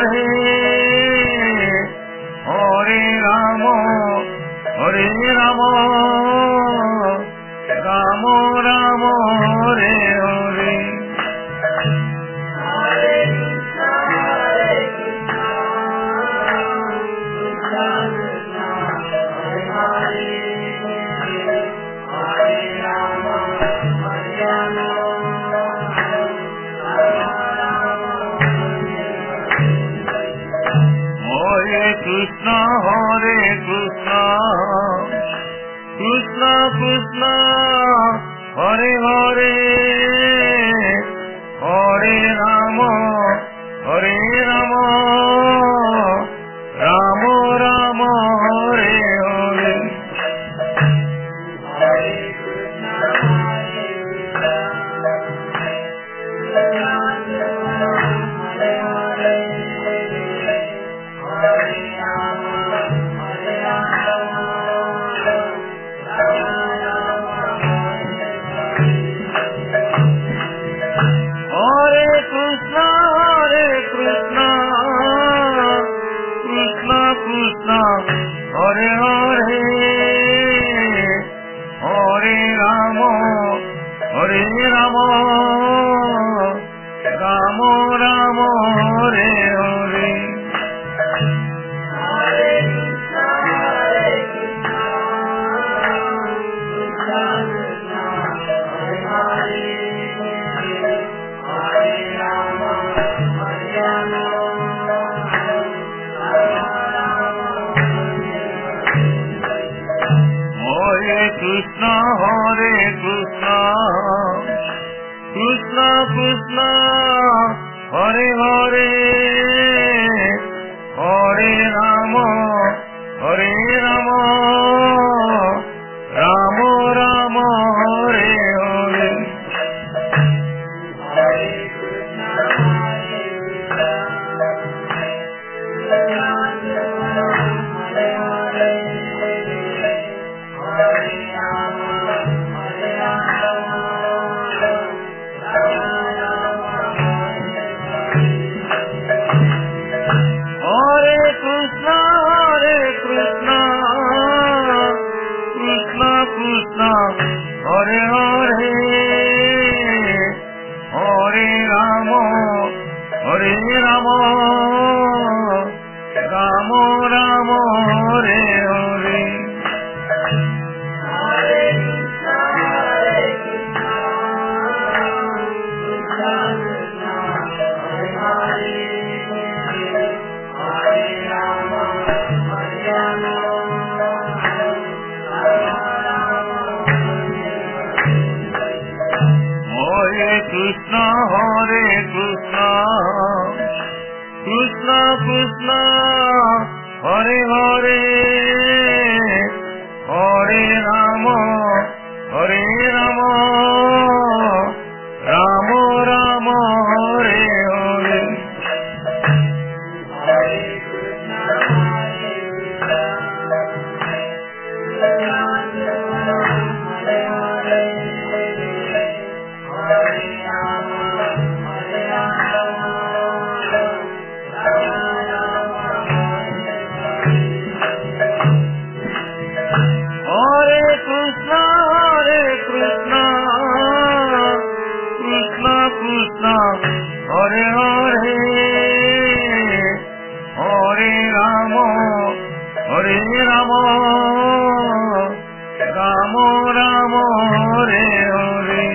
Hare Hare Rama Hare Rama Rama Rama Hare Hare Krishna Hare Krishna Krishna Krishna Hare Hare Hare Rama Hare Rama Rama Rama Hare Hare Hare Hare Hare Rama Hare Rama Rama Rama Hare Hare Krishna Hare Krishna Krishna Krishna Hare Hare Hare Rama Hare Rama Rama Rama Hare Hare Hare Hare Hare Rama Hare Rama Rama Rama Hare Hare Krishna Hare Krishna Krishna Krishna Hare Hare Hare Rama Hare Rama Rama Rama Hare Hare Hare Hare Hare Rama Hare Rama Rama Rama Hare Hare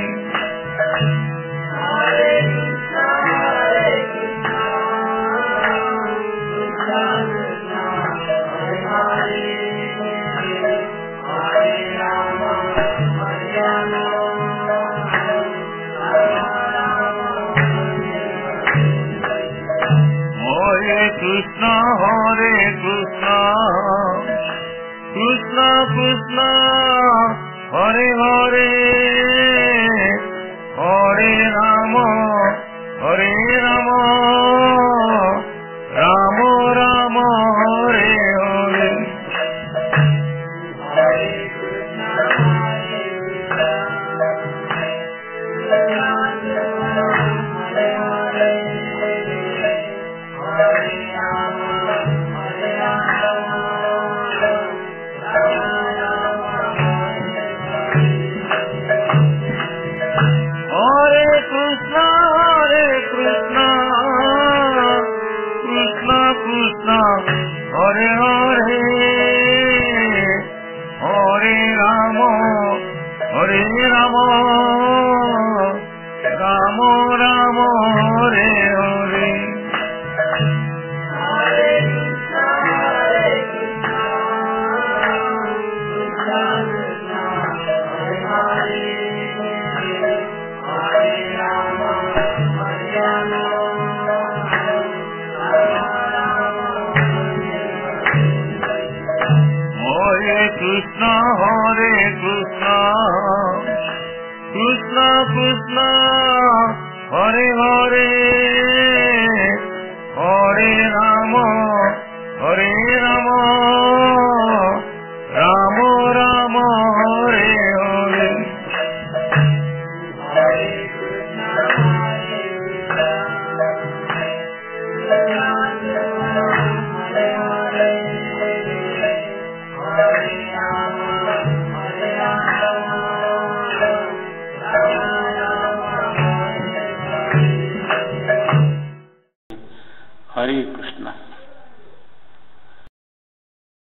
Krishna Hare Krishna Krishna Krishna Hare Hare Hare Rama Hare Rama Rama Rama Hare Hare Hare Krishna, Hare Krishna, Krishna Krishna, Hare Hare, Hare Rama,